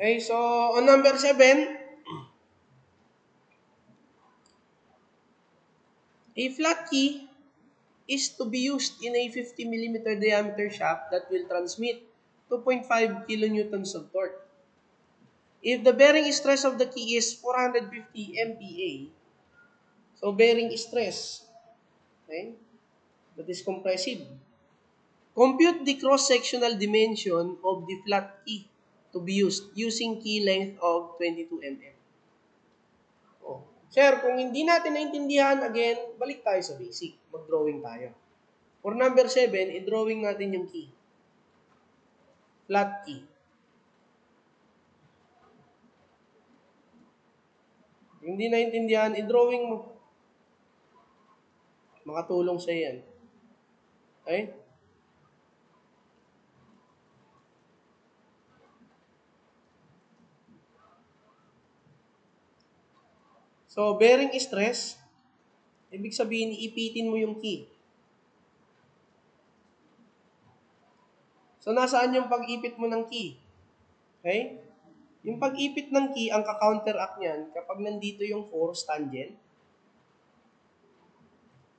Okay, so on number 7, a flat key is to be used in a 50 millimeter diameter shaft that will transmit 2.5 kilonewtons of torque. If the bearing stress of the key is 450 MPa, so bearing stress, okay, that is compressive. Compute the cross-sectional dimension of the flat key to be used using key length of 22 mm. Oh. Sir, kung hindi natin naintindihan, again, balik tayo sa basic. Mag-drawing tayo. For number 7, i-drawing natin yung key. Flat key. Kung hindi naintindihan, i-drawing mo. Makatulong sa yan. Okay? So, bearing stress, ibig sabihin, iipitin mo yung key. So, nasaan yung pag-ipit mo ng key? Okay? Yung pag-ipit ng key, ang ka-counteract niyan, kapag nandito yung force tangent,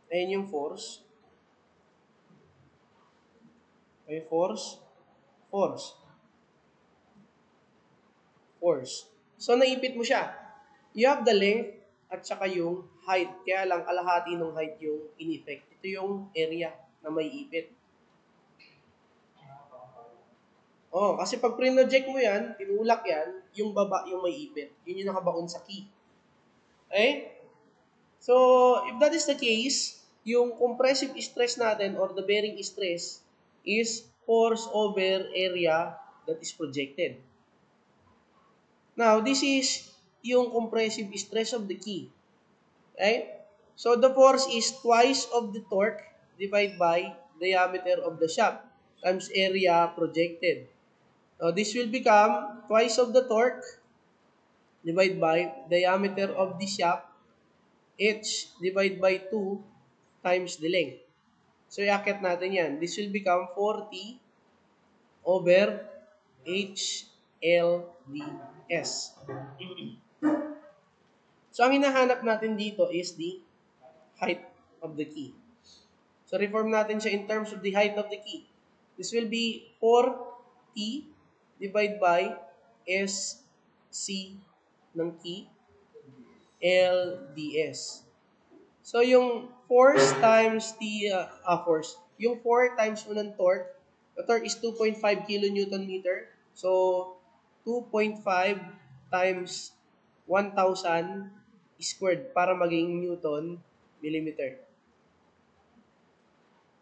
ayun yung force. Okay, force. So, naipit mo siya. You have the length at saka yung height. Kaya lang, kalahati ng height yung in-effect. Ito yung area na may ipit. Oh, kasi pag pre-project mo yan, tinulak yan, yung baba yung may ipit. Yun yung nakabaon sa key. Okay? So, if that is the case, yung compressive stress natin or the bearing stress is force over area that is projected. Now, this is yung compressive stress of the key. Right? So, the force is twice of the torque divided by diameter of the shaft times area projected. So, this will become twice of the torque divided by diameter of the shaft h divided by 2 times the length. So, iakyat natin yan. This will become 40 over HLDS. So, ang hinahanap natin dito is the height of the key. So, reform natin siya in terms of the height of the key. This will be 4T divided by SC ng key, LDS. So, yung force times the, force, yung 4 times unang torque, the torque is 2.5 kilonewton meter. So, 2.5 times 1,000 squared para maging Newton millimeter.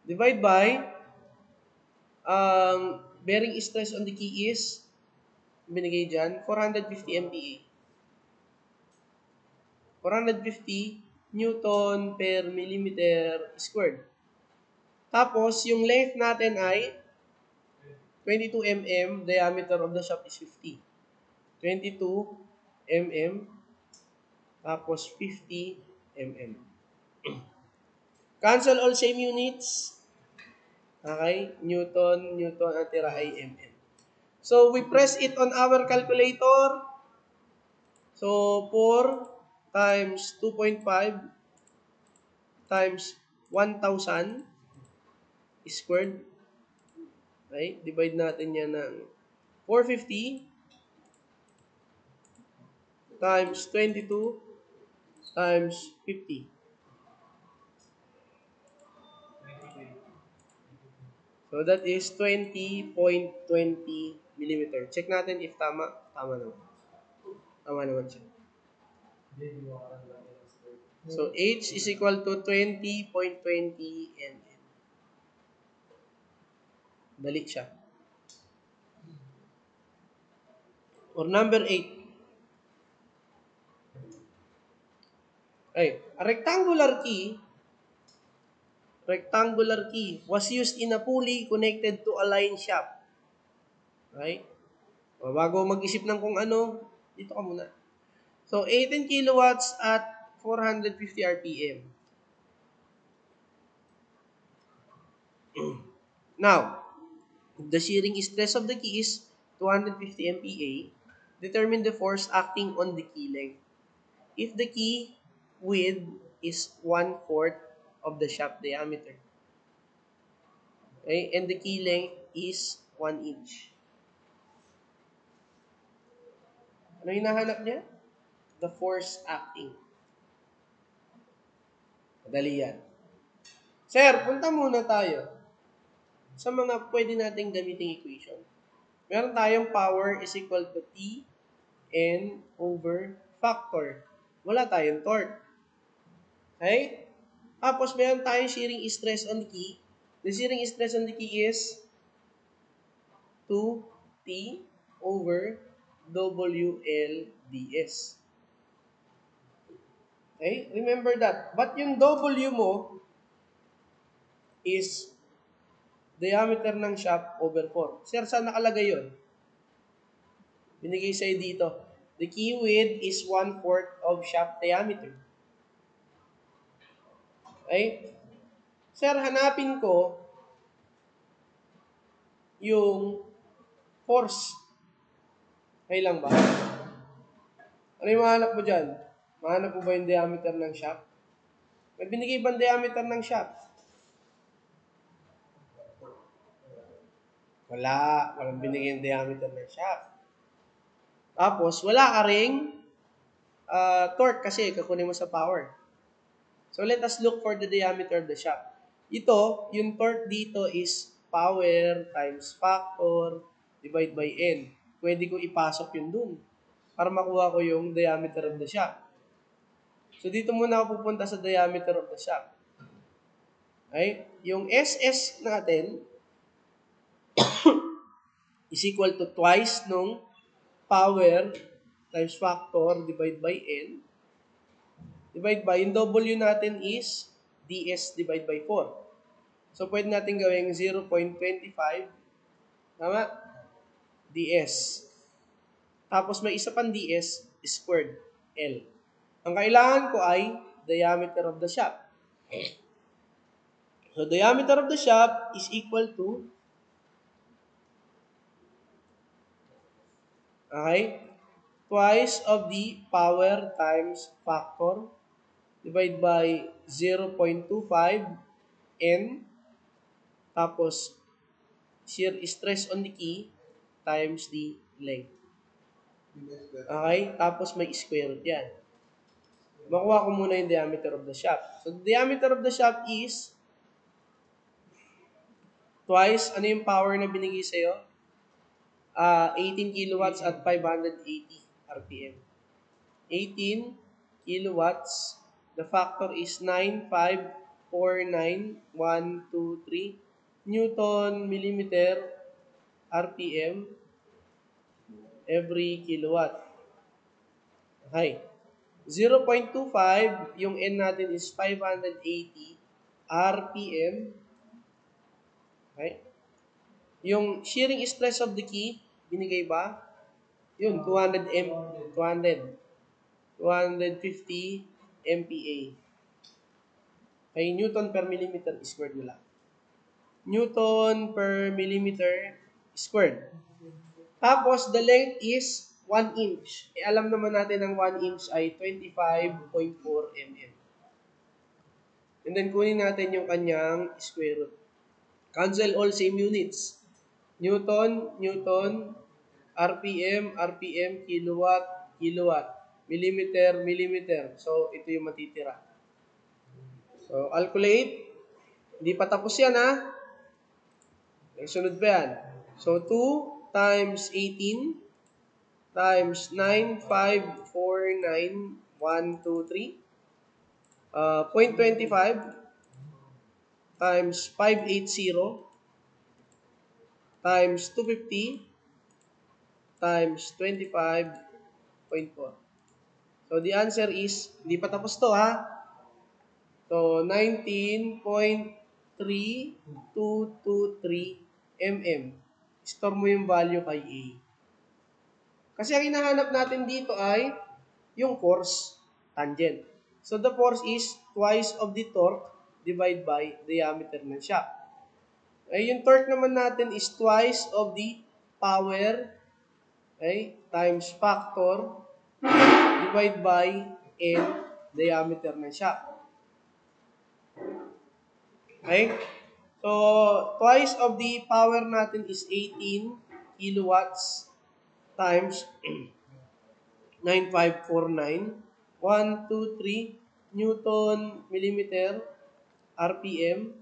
Divide by, bearing stress on the key is, binigay dyan, 450 MPa. 450 Newton per millimeter squared. Tapos, yung length natin ay 22 mm, diameter of the shaft is 50. 22 mm, tapos 50 mm. Cancel all same units. Okay? Newton, ang tira ay mm. So, we press it on our calculator. So, 4 times 2.5 times 1,000 squared. Okay? Divide natin yan ng 450 times 22 times 50. So, that is 20.20 millimeter. Check natin if tama. Tama naman. Tama naman siya. So, H is equal to 20.20 mm. Dali siya. Or number 8. Ay, a rectangular key was used in a pulley connected to a line shaft. Okay? O, bago mag-isip ng kung ano, dito ka muna. So, 18 kilowatts at 450 RPM. Now, the shearing stress of the key is 250 MPa. determine the force acting on the key length. If the key width is 1/4 of the shaft diameter, okay, and the key length is 1 inch. Ano hinahanap niya? The force acting. Madali yan. Sir, punta muna tayo sa mga pwede nating gamiting equation. Meron tayong power is equal to T N over factor. Wala tayong torque. Okay? Tapos meron tayong shearing stress on the key. The shearing stress on the key is 2T over WLDS. Okay? Remember that. But yung W mo is diameter ng shaft over 4. Sir, saan nakalagay yun? Binigay sa'yo dito. The key width is 1/4 of shaft diameter. Okay? Sir, hanapin ko yung force. Okay lang ba? Ano yung mahanap mo dyan? Mahanap mo ba yung diameter ng shaft? May binigay ba ang diameter ng shaft? Wala. Walang binigay yung diameter ng shaft. Tapos, wala ka ring torque kasi kakunin mo sa power. So, let us look for the diameter of the shaft. Ito, yung torque dito is power times factor divide by N. Pwede ko ipasok yun dun para makuha ko yung diameter of the shaft. So, dito muna ako pupunta sa diameter of the shaft. Okay? Yung SS natin is equal to twice nung power times factor divide by N. Divide by, yung W natin is DS divide by 4. So, pwede natin gawing 0.25, tama? DS. Tapos, may isa pang DS, squared, L. Ang kailangan ko ay diameter of the shaft. So, diameter of the shaft is equal to, okay, twice of the power times factor divide by 0.25 N, tapos shear stress on the key times the length. Okay? Tapos may square root yan. Makuha ko muna yung diameter of the shaft. So, the diameter of the shaft is twice, ano yung power na binigay sa'yo? 18 kilowatts at 580 RPM. 18 kilowatts. The factor is 9549123 Newton millimeter RPM every kilowatt. Okay. 0.25, yung N natin is 580 RPM. Okay. Yung shearing stress of the key, binigay ba? Yun, 250 MPa. Okay, Newton per millimeter squared nila. Newton per millimeter squared. Tapos, the length is 1 inch. Alam naman natin ang 1 inch ay 25.4 mm. And then, kunin natin yung kanyang square root. Cancel all same units. Newton, Newton, RPM, RPM, kilowatt, kilowatt, millimeter, millimeter. So, ito yung matitira. So, calculate. Hindi pa tapos yan, ha? Sunod pa yan. So, 2 times 18 times 9549123 0.25 times 580 times 250 times 25.4. So, the answer is, hindi pa tapos to, ha? So, 19.3223 mm. Store mo yung value kay A. Kasi ang hinahanap natin dito ay yung force tangent. So, the force is twice of the torque divided by diameter ng shaft. Yung torque naman natin is twice of the power Okay? Times factor, divide by N, diameter ng shaft. Okay? So, twice of the power natin is 18 kilowatts times 9549. 1, 2, 3 Newton millimeter RPM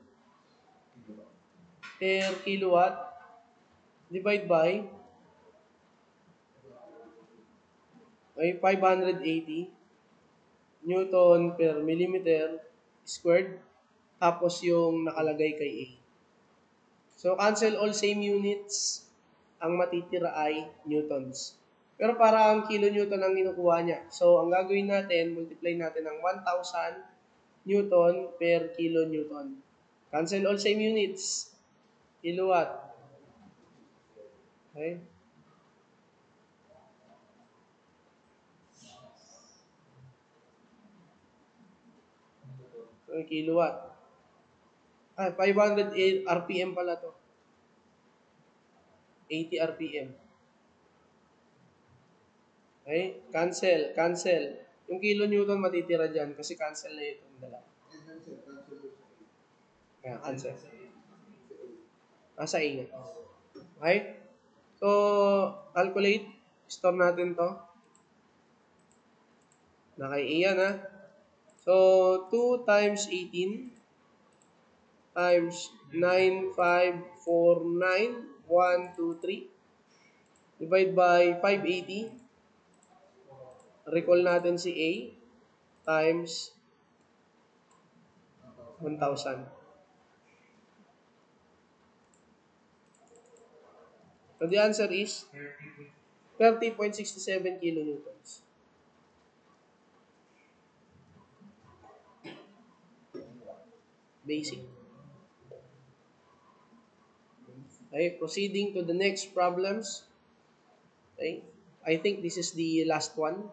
per kilowatt divide by 580 Newton per millimeter squared tapos yung nakalagay kay A. So, cancel all same units. Ang matitira ay newtons. Pero para ang kilonewton ang kinukuha niya. So, ang gagawin natin, multiply natin ng 1,000 newton per kilonewton. Cancel all same units. Kilowatt. Okay? So, kilowatt. 500 RPM pala to. 80 RPM. Okay? Cancel. Cancel. Yung kilonewton matitira dyan kasi cancel na ito. Dala. Kaya cancel. Nasa A nga. Okay? So, calculate. Store natin to. Naka-A yan ha. So, 2 times 18 times 9549 1, 2, 3 divide by 580. Recall natin si A times 1,000. So the answer is 30.67 kilonewtons. Basic. Okay, proceeding to the next problems. Okay, I think this is the last one.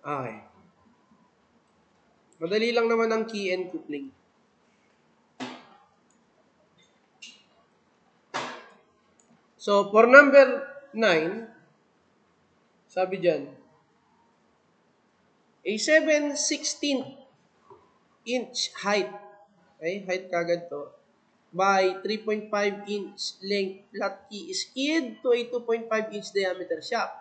Okay. Madali lang naman ang key and coupling. So, for number 9, sabi dyan, a 7/16 inch height, okay, height kagad to, by 3.5 inch length flat key is keyed to a 2.5 inch diameter shaft.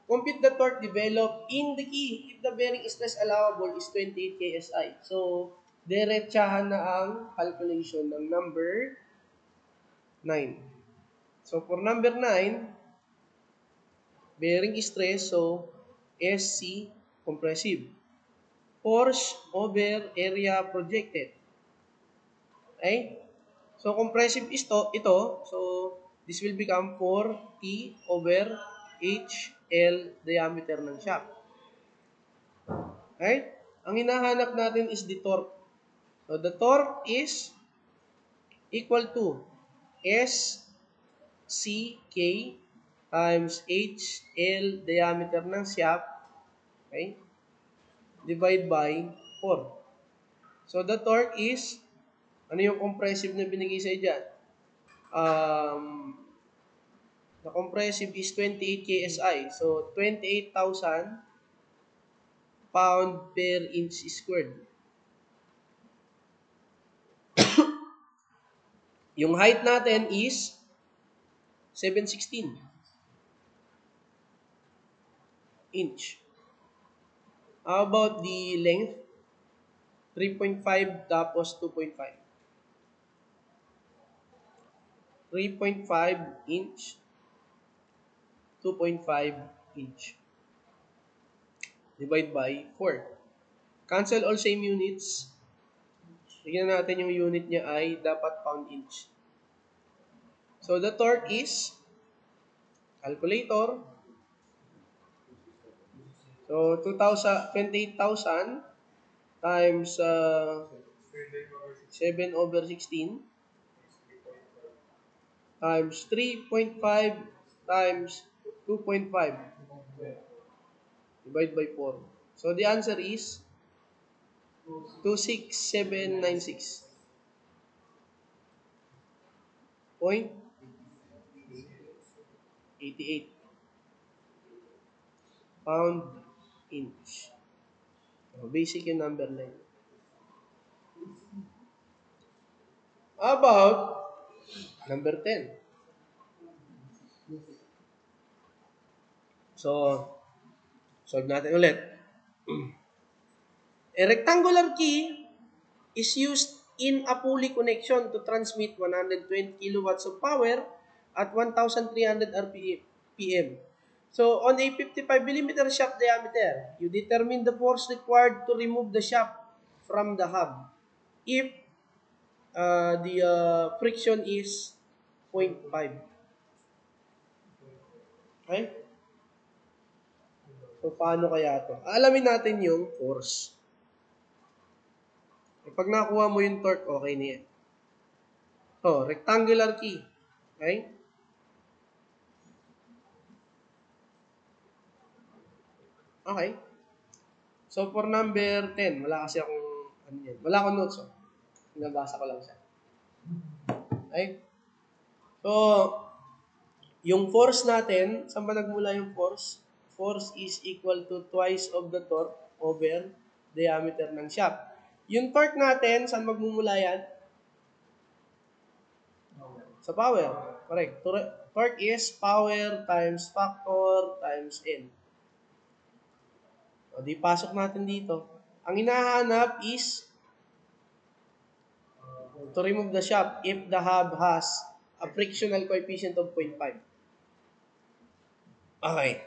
Compute the torque developed in the key if the bearing stress allowable is 28 KSI. So, diretsahan na ang calculation ng number 9. So, for number 9, bearing stress, so SC, compressive. Force over area projected. Okay? So, compressive is ito. So, this will become 4T over HL diameter ng shaft. Okay? Ang hinahanap natin is the torque. So, the torque is equal to SCK times HL diameter ng shaft. Okay? Divide by 4. So, the torque is, ano yung compressive na binigay sa dyan? The compressive is 28 KSI. So, 28,000 pound per inch squared. Yung height natin is 7/16 inch. How about the length? 3.5 tapos 2.5. 3.5 inch, 2.5 inch. Divide by 4. Cancel all same units. Tignan natin yung unit niya ay dapat pound inch. So, the torque is, calculator, so 28,000 times 7/16 times 3.5 times 2.5 divide by 4. So, the answer is 26796.5. 88 pound inch. So, basic yung number 9. About number 10. So, solve natin ulit. A rectangular key is used in a pulley connection to transmit 120 kilowatts of power at 1,300 RPM. So, on a 55 millimeter shaft diameter, you determine the force required to remove the shaft from the hub if the friction is 0.5. Okay? So, paano kaya ito? Alamin natin yung force. Pag nakuha mo yung torque, okay na yan. So, rectangular key. Okay? Okay. So, for number 10, wala kasi akong, ano yan, wala akong notes. Oh. Nabasa ko lang siya. Okay? So, yung force natin, saan ba nagmula yung force? Force is equal to twice of the torque over diameter ng shaft. Yung torque natin, saan magmumula yan? Sa power. Correct. Torque is power times factor times N. O, di pasok natin dito. Ang hinahanap is to remove the shaft if the hub has a frictional coefficient of 0.5. Okay.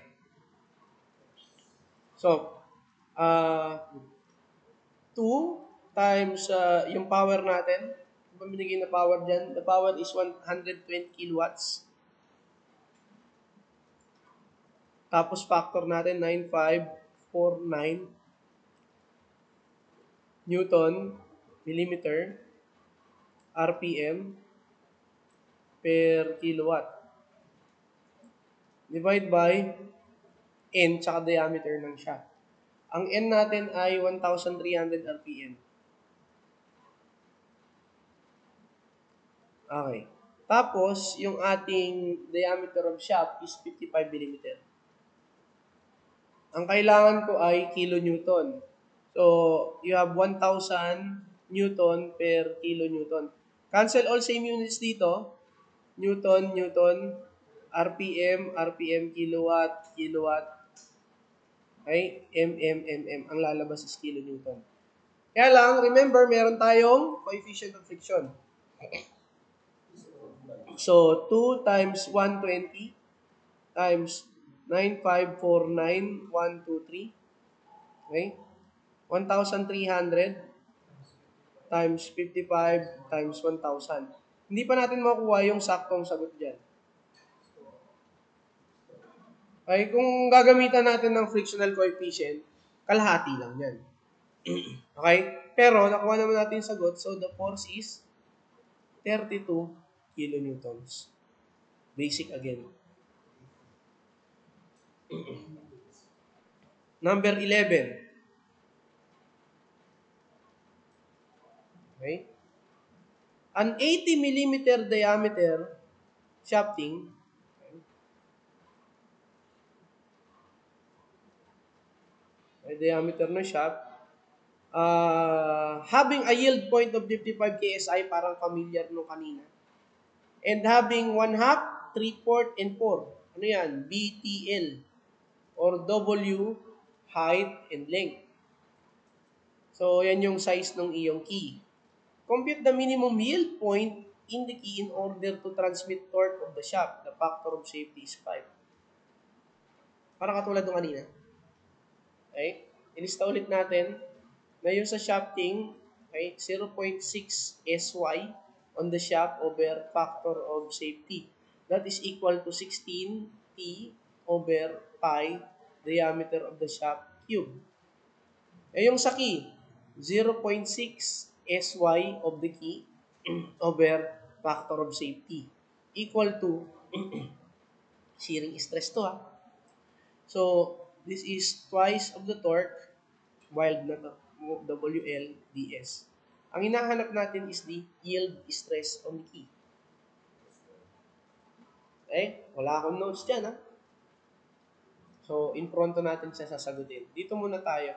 So, 2 times yung power natin. Binigay na power dyan. The power is 120 kilowatts. Tapos factor natin, 9,549 Newton millimeter RPM per kilowatt. Divide by N tsaka diameter ng shaft. Ang N natin ay 1,300 RPM. Okay. Tapos, yung ating diameter of shaft is 55 mm. Ang kailangan ko ay kilonewton. So, you have 1,000 Newton per kilonewton. Cancel all same units dito. Newton, Newton, RPM, RPM, kilowatt, kilowatt. Okay? Ang lalabas is kilonewton. Kaya lang, remember, meron tayong coefficient of friction. So, 2 times 120 times 9,549,123. Okay? 1,300 times 55 times 1,000. Hindi pa natin makuha yung saktong sagot dyan. Okay? Kung gagamitan natin ng frictional coefficient, kalahati lang yan. Okay? Pero, nakuha naman natin yung sagot. So, the force is 32 kilonewtons. Basic again. Number 11. Okay? An 80 millimeter diameter shafting, okay, diameter ng shaft, having a yield point of 55 KSI, parang familiar nung kanina, and having 1/2, 3/4, and 4. Ano yan? BTL or W, height, and length. So, yan yung size ng iyong key. Compute the minimum yield point in the key in order to transmit torque of the shaft. The factor of safety is 5. Parang katulad ng kanina. Okay? Ilista ulit natin na yung sa shafting, okay, 0.6 SY on the shaft over factor of safety. That is equal to 16 T over pi diameter of the shaft cube. Yung sa key, 0.6 SY of the key over factor of safety equal to shearing stress to ha. So, this is twice of the torque wild na to, WL ds. Ang hinahanap natin is the yield stress on the key. Wala akong notes dyan, ha? So, in pronto natin siya sasagutin. Dito muna tayo.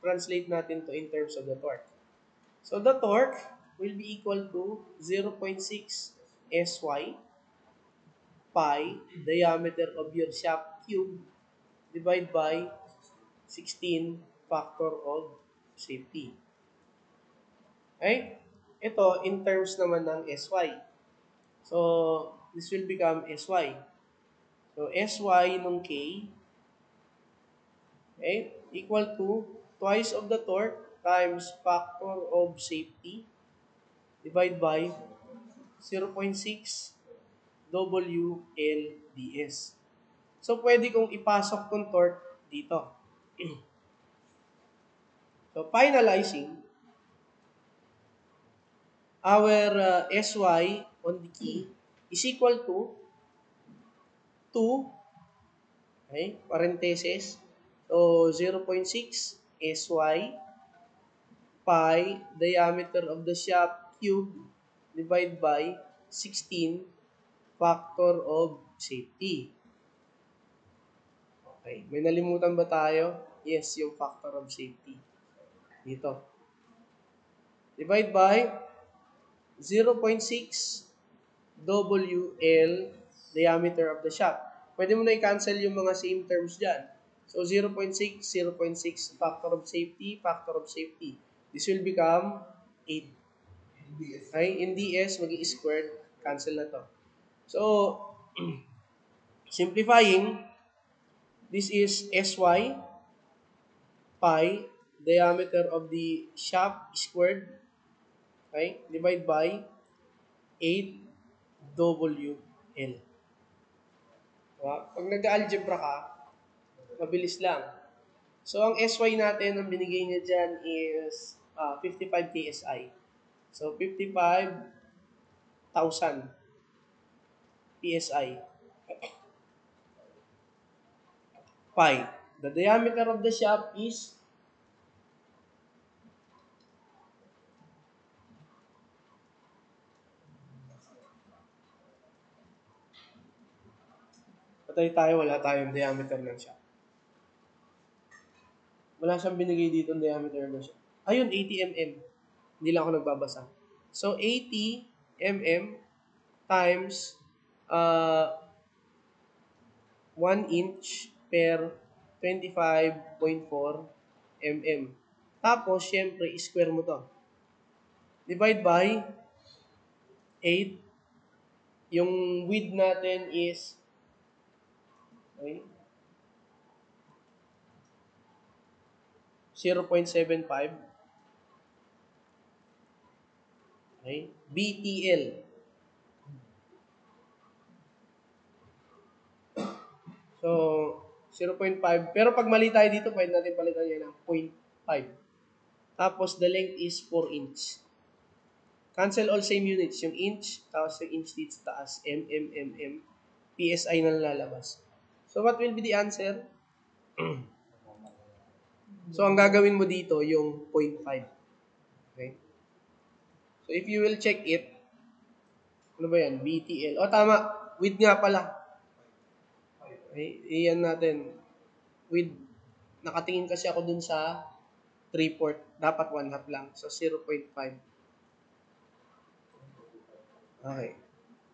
Translate natin to in terms of the torque. So, the torque will be equal to 0.6 SY pi diameter of your shaft cube divided by 16 factor of safety. Okay? Ito, in terms naman ng SY. So, this will become SY. So, SY nung K, okay, equal to twice of the torque times factor of safety divided by 0.6 WLDS. So, pwede kong ipasok kong torque dito. So, finalizing, our SY on the key is equal to 2, okay, parenthesis, so 0.6 SY pi diameter of the shaft cube divided by 16 factor of safety. Okay, may nalimutan ba tayo? Yes, yung factor of safety. Dito. Divide by 0.6 WL diameter of the shaft. Pwede mo na i-cancel yung mga same terms dyan. So, 0.6, 0.6 factor of safety. This will become 8. Okay? In DS, mag-i-squared. Cancel na to. So, simplifying, this is SY pi diameter of the shaft squared, okay, divide by 8 WL. Diba? Pag nag-algebra ka, mabilis lang. So, ang SY natin, ang binigay niya dyan is 55 KSI. So, 55,000 PSI. Pi. The diameter of the shaft is patay tayo, wala tayong diameter ng shaft. Wala siyang binigay dito ng diameter ng shaft. Ayun, 80 mm. Hindi lang ako nagbabasa. So, 80 mm times 1 inch per 25.4 mm. Tapos, syempre, square mo to. Divide by 8. Yung width natin is, okay, 0.75. Okay? BTL. So, 0.5. Pero pag mali tayo dito, pwede natin palitan yan ng 0.5. Tapos, the length is 4 inch. Cancel all same units. Yung inch, tapos yung inch dito sa taas, mm. PSI na lalabas. So, what will be the answer? So, ang gagawin mo dito, yung 0.5. Okay? So, if you will check it, ano ba yan? BTL. O, tama. Width nga pala. Okay? Iyan natin. Width. Nakatingin kasi ako dun sa 3/4. Dapat 1/2 lang. So, 0.5. Okay.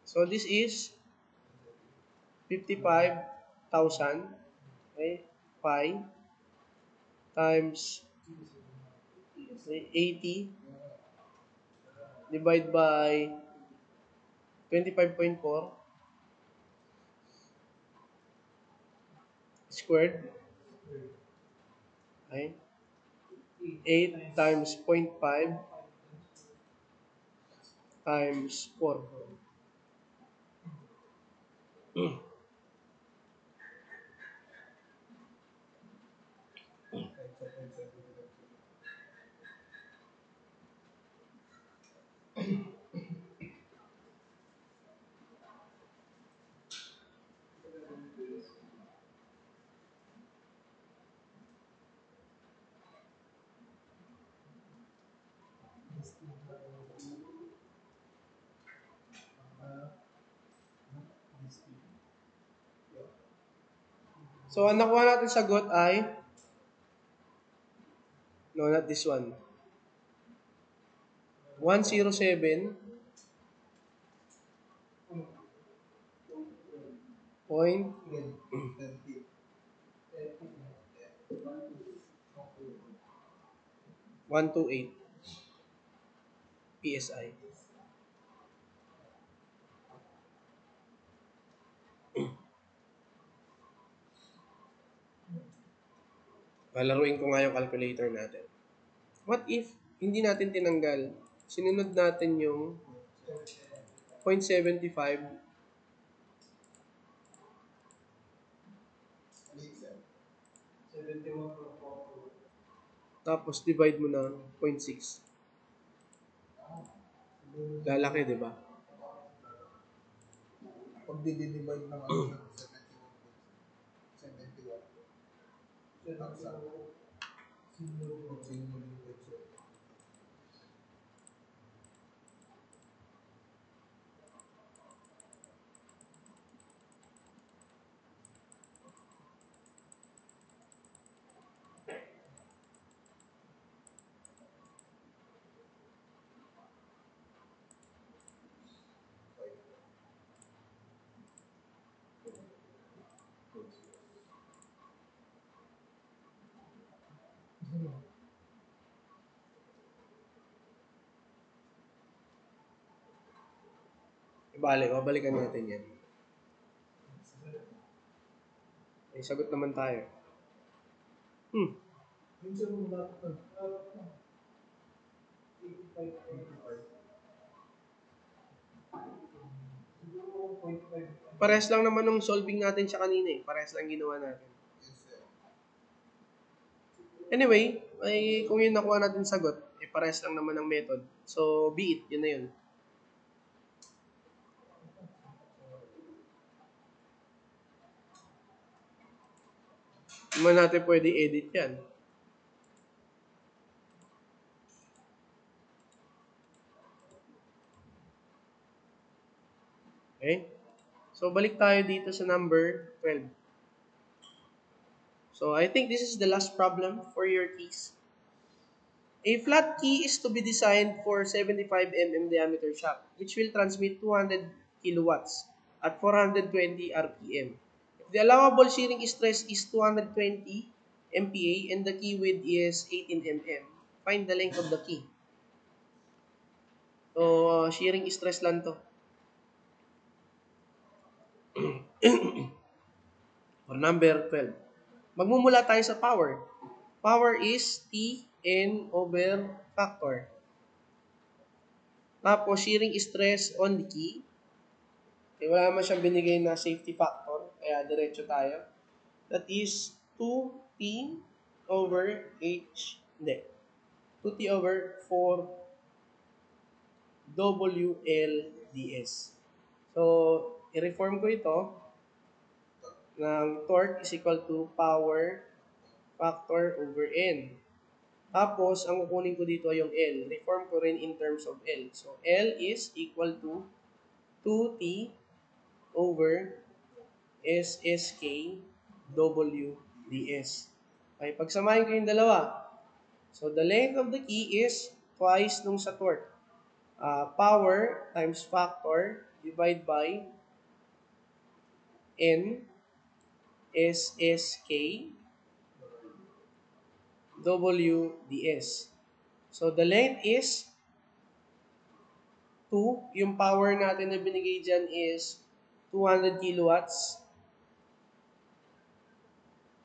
So, this is 55,000. Okay? Pi times 80 divide by 25.4 squared. Okay? 8 times 0.5 times 4. So, ang nakuha natin sagot ay, no, not this one. 107.20. Point 128 PSI. Palaruin ko nga yung calculator natin. What if hindi natin tinanggal? Sinunod natin yung 0.75 tapos divide mo na 0.6. Lalaki, di ba? Pag di-divide ng ano ng 71. Taksa. Ibalik, babalikan natin yan. May sagot naman tayo. Minsan mo dapat 85. Siguro 0.5. Parehas lang naman nung solving natin siya kanina eh. Parehas lang ginawa natin. Anyway, ay kung yun nakuha natin sagot, eh parehas lang naman ang method. So, be it. Yun na yun. Hindi natin pwede edit yan. Okay? So, balik tayo dito sa number 12. So, I think this is the last problem for your keys. A flat key is to be designed for 75 mm diameter shaft, which will transmit 200 kilowatts at 420 RPM. If the allowable shearing stress is 220 MPa and the key width is 18 mm, find the length of the key. So, shearing stress lang to. Or number 12. Magmumula tayo sa power. Power is Tn over factor. Tapos, shearing stress on the key. Okay, wala naman siyang binigay na safety factor. Kaya, diretso tayo. That is 2T over H. Hindi. 2T over 4 WLDS. So, i-reform ko ito ng torque is equal to power factor over N. Tapos, ang kukunin ko dito ay yung L. Reform ko rin in terms of L. So, L is equal to 2T over SSK WDS. Okay, pagsamahin ko yung dalawa. So, the length of the key is twice nung sa torque. Power times factor divide by N SSK WDS. So, the length is 2. Yung power natin na binigay dyan is 200 kilowatts.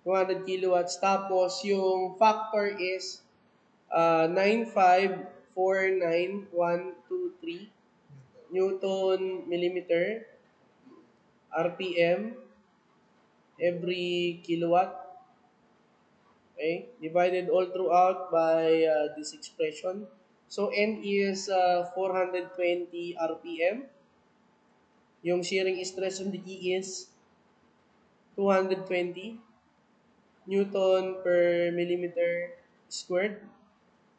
200 kilowatts. Tapos, yung factor is 9549123 Newton millimeter RPM every kilowatt. Okay? Divided all throughout by this expression. So, N is 420 RPM. Yung shearing stress on the key is 220 Newton per millimeter squared.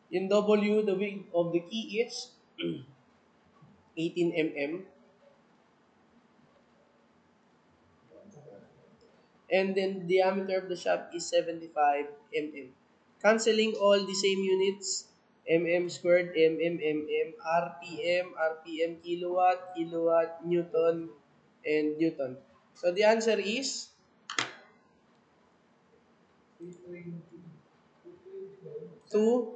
In W, the width of the key is 18 mm. And then the diameter of the shaft is 75 mm. Canceling all the same units, mm squared, rpm, kilowatt, newton, and newton. So the answer is 2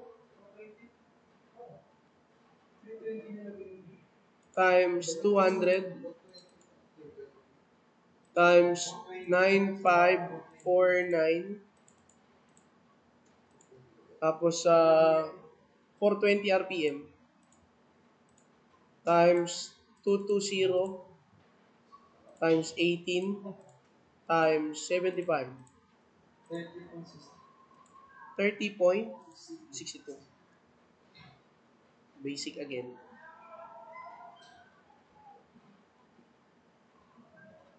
times 200 times 9549 tapos sa 420 RPM times 220 times 18 times 75. 30.62. Basic again.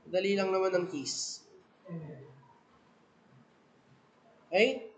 Dali lang naman ang keys. Okay?